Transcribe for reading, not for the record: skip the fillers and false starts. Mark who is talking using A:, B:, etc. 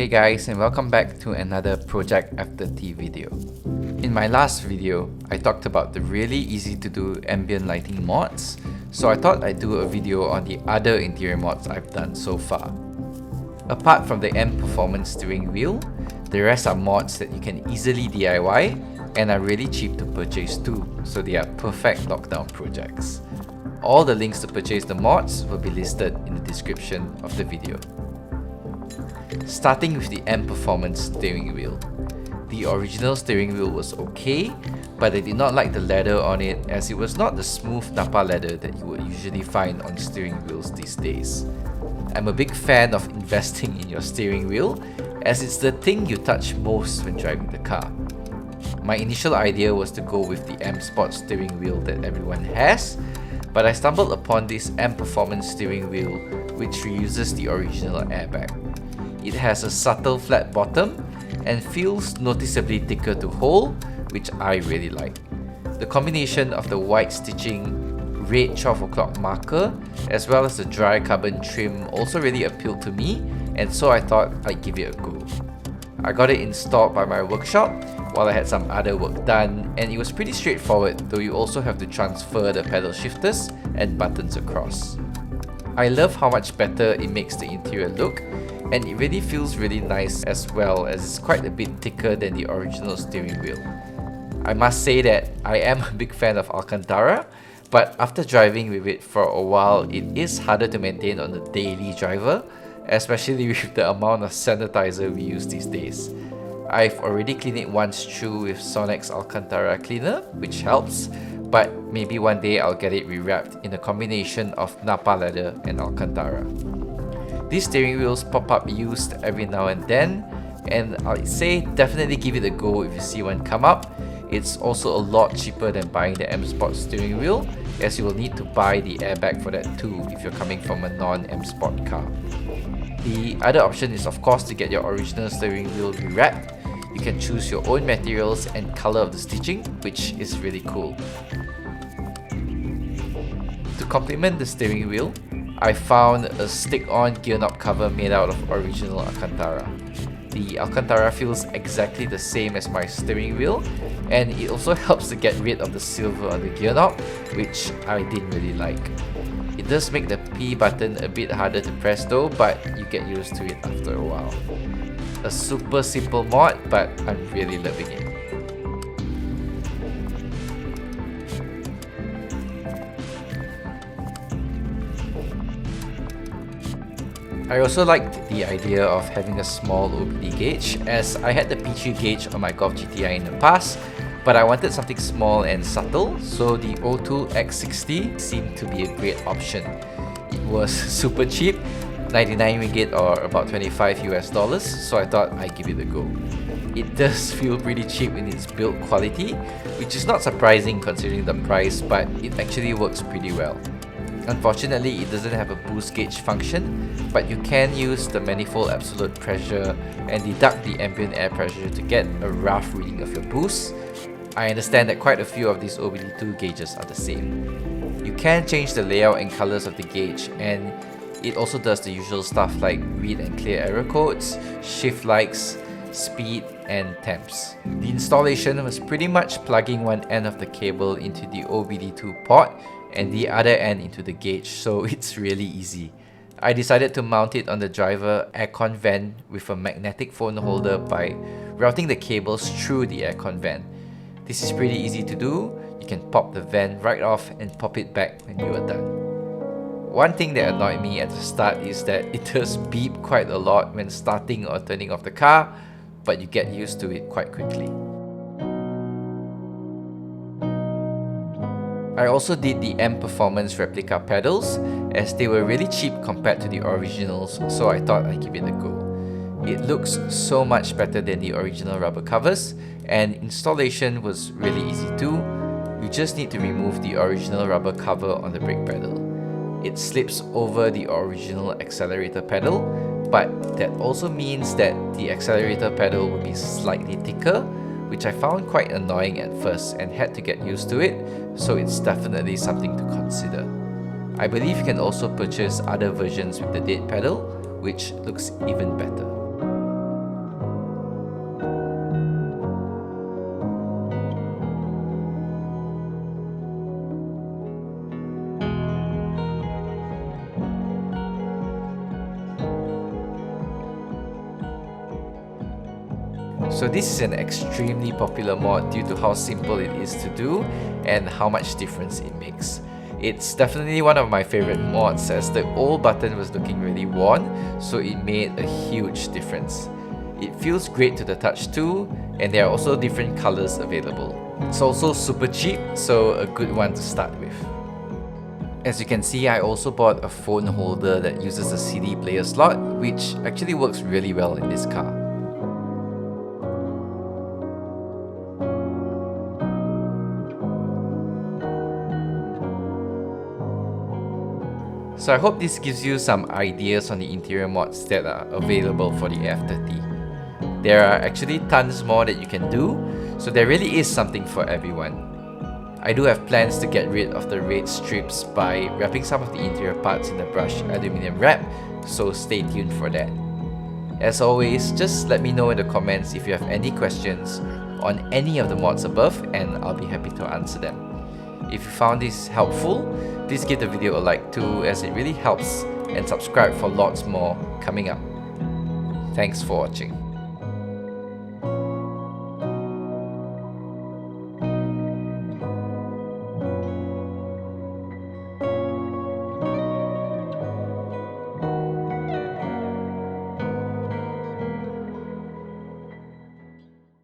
A: Hey guys, and welcome back to another Project F30 video. In my last video, I talked about the really easy to do ambient lighting mods, so I thought I'd do a video on the other interior mods I've done so far. Apart from the M Performance steering wheel, the rest are mods that you can easily DIY and are really cheap to purchase too, so they are perfect lockdown projects. All the links to purchase the mods will be listed in the description of the video. Starting with the M Performance steering wheel. The original steering wheel was okay, but I did not like the leather on it as it was not the smooth Napa leather that you would usually find on steering wheels these days. I'm a big fan of investing in your steering wheel as it's the thing you touch most when driving the car. My initial idea was to go with the M Sport steering wheel that everyone has, but I stumbled upon this M Performance steering wheel which reuses the original airbag. It has a subtle flat bottom and feels noticeably thicker to hold, which I really like. The combination of the white stitching, red 12 o'clock marker, as well as the dry carbon trim also really appealed to me, and so I thought I'd give it a go. I got it installed by my workshop while I had some other work done, and it was pretty straightforward, though you also have to transfer the pedal shifters and buttons across. I love how much better it makes the interior look, and it really feels really nice as well as it's quite a bit thicker than the original steering wheel. I must say that I am a big fan of Alcantara, but after driving with it for a while, it is harder to maintain on the daily driver, especially with the amount of sanitizer we use these days. I've already cleaned it once through with Sonex Alcantara cleaner, which helps, but maybe one day I'll get it rewrapped in a combination of Napa leather and Alcantara. These steering wheels pop up used every now and then, and I'd say definitely give it a go if you see one come up. It's also a lot cheaper than buying the M Sport steering wheel, as you will need to buy the airbag for that too if you're coming from a non-M Sport car. The other option is of course to get your original steering wheel rewrapped. You can choose your own materials and color of the stitching, which is really cool. To complement the steering wheel, I found a stick-on gear knob cover made out of original Alcantara. The Alcantara feels exactly the same as my steering wheel, and it also helps to get rid of the silver on the gear knob, which I didn't really like. It does make the P button a bit harder to press though, but you get used to it after a while. A super simple mod, but I'm really loving it. I also liked the idea of having a small OBD gauge, as I had the P3 gauge on my Golf GTI in the past, but I wanted something small and subtle, so the Autool X60 seemed to be a great option. It was super cheap, 99 ringgit or about $25 US, so I thought I'd give it a go. It does feel pretty cheap in its build quality, which is not surprising considering the price, but it actually works pretty well. Unfortunately, it doesn't have a boost gauge function, but you can use the manifold absolute pressure and deduct the ambient air pressure to get a rough reading of your boost. I understand that quite a few of these OBD2 gauges are the same. You can change the layout and colors of the gauge, and it also does the usual stuff like read and clear error codes, shift likes, speed, and temps. The installation was pretty much plugging one end of the cable into the OBD2 port and the other end into the gauge, so it's really easy. I decided to mount it on the driver aircon vent with a magnetic phone holder by routing the cables through the aircon vent. This is pretty easy to do. You can pop the vent right off and pop it back when you are done. One thing that annoyed me at the start is that it does beep quite a lot when starting or turning off the car, but you get used to it quite quickly. I also did the M Performance Replica pedals, as they were really cheap compared to the originals, so I thought I'd give it a go. It looks so much better than the original rubber covers, and installation was really easy too. You just need to remove the original rubber cover on the brake pedal. It slips over the original accelerator pedal, but that also means that the accelerator pedal will be slightly thicker, which I found quite annoying at first and had to get used to it, so it's definitely something to consider. I believe you can also purchase other versions with the dead pedal, which looks even better. So this is an extremely popular mod due to how simple it is to do and how much difference it makes. It's definitely one of my favorite mods as the old button was looking really worn, so it made a huge difference. It feels great to the touch too, and there are also different colors available. It's also super cheap, so a good one to start with. As you can see, I also bought a phone holder that uses a CD player slot, which actually works really well in this car. So I hope this gives you some ideas on the interior mods that are available for the F30. There are actually tons more that you can do, so there really is something for everyone. I do have plans to get rid of the red strips by wrapping some of the interior parts in the brushed aluminium wrap, so stay tuned for that. As always, just let me know in the comments if you have any questions on any of the mods above, and I'll be happy to answer them. If you found this helpful, please give the video a like too, as it really helps, and subscribe for lots more coming up. Thanks for watching.